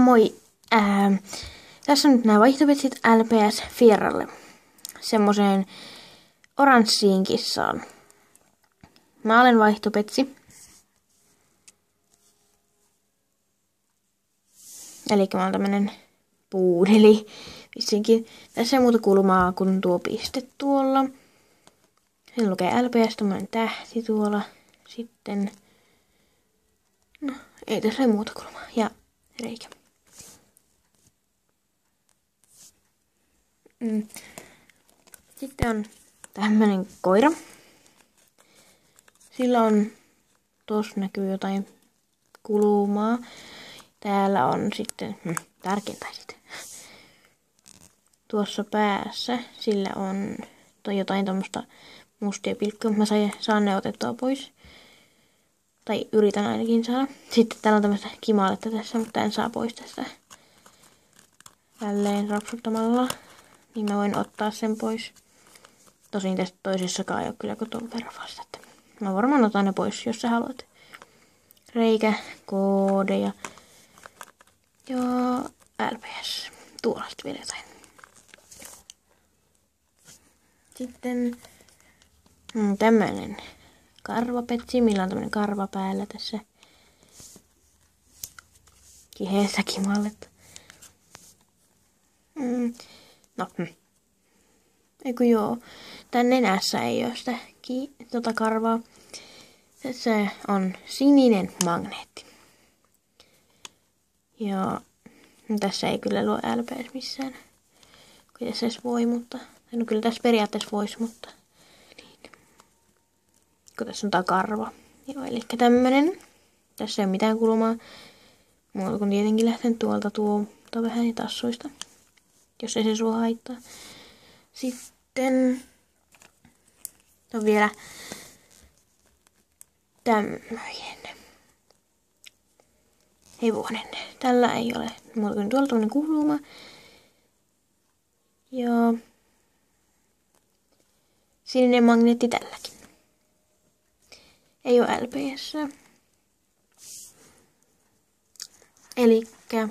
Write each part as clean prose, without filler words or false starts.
moi! Tässä on nyt nämä vaihtopetsit LPS Fierralle. Semmoseen oranssiin kissaan. Mä olen vaihtopetsi. Eli mä oon tämmönen puudeli. Vissinkin. Tässä ei muuta kulmaa kuin tuo piste tuolla. Siinä lukee LPS, tommonen tähti tuolla. Sitten... No, ei tässä ei muuta kulmaa. Ja reikä. Sitten on tämmönen koira. Sillä on, tuossa näkyy jotain kulmaa. Täällä on sitten, tärkeintä sitten. Tuossa päässä sillä on jotain tommoista mustia pilkkuja. Mä saan ne otettua pois. Tai yritän ainakin saada. Sitten täällä on tämmöistä kimaletta tässä, mutta en saa pois tästä. Tälleen rapsuttamalla. Niin mä voin ottaa sen pois. Tosin tästä toisessakaan ei ole kyllä tuon verran vastetta. Mä varmaan otan ne pois, jos sä haluat. Reikä, koodeja. Ja LPS. Tuolla sitten vielä jotain. Sitten tämmönen karvapetsi, millä on tämmönen karva päällä tässä. Kiheessä kimallet. Eiku joo. Tän nenässä ei oo sitä karvaa. Tässä on sininen magneetti. Ja tässä ei kyllä luo LPS missään. Kyllä tässä edes voi, mutta... No kyllä tässä periaatteessa voisi, mutta... Niin. Kun tässä on tää karva. Joo, eli tämmönen. Tässä ei ole mitään kulmaa. Muuta kun tietenkin lähten tuolta vähän tassuista. Jos ei se sua haittaa. Sitten... on vielä... tämmöinen. Hevonen. Tällä ei ole muuta kuin tuolla tämmönen kulma. Ja... sininen magneetti tälläkin. Ei ole LPS. Elikkä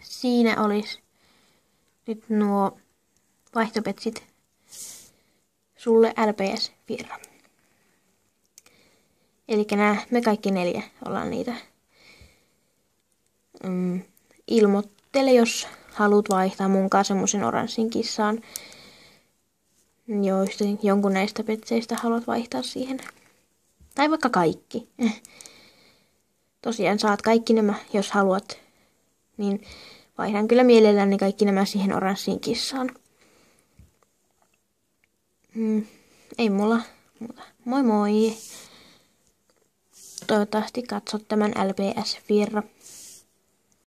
siinä olisi nyt nuo vaihtopetsit sulle LPS Fierra. Elikkä me kaikki 4 ollaan niitä. Ilmoittele, jos haluat vaihtaa munkaan semmosen oranssin kissaan. Joista jonkun näistä petseistä haluat vaihtaa siihen. Tai vaikka kaikki. Tosiaan saat kaikki nämä, jos haluat. Niin vaihdan kyllä mielelläni kaikki nämä siihen oranssiin kissaan. Ei mulla muuta. Moi moi! Toivottavasti katsot tämän LPS Fierra.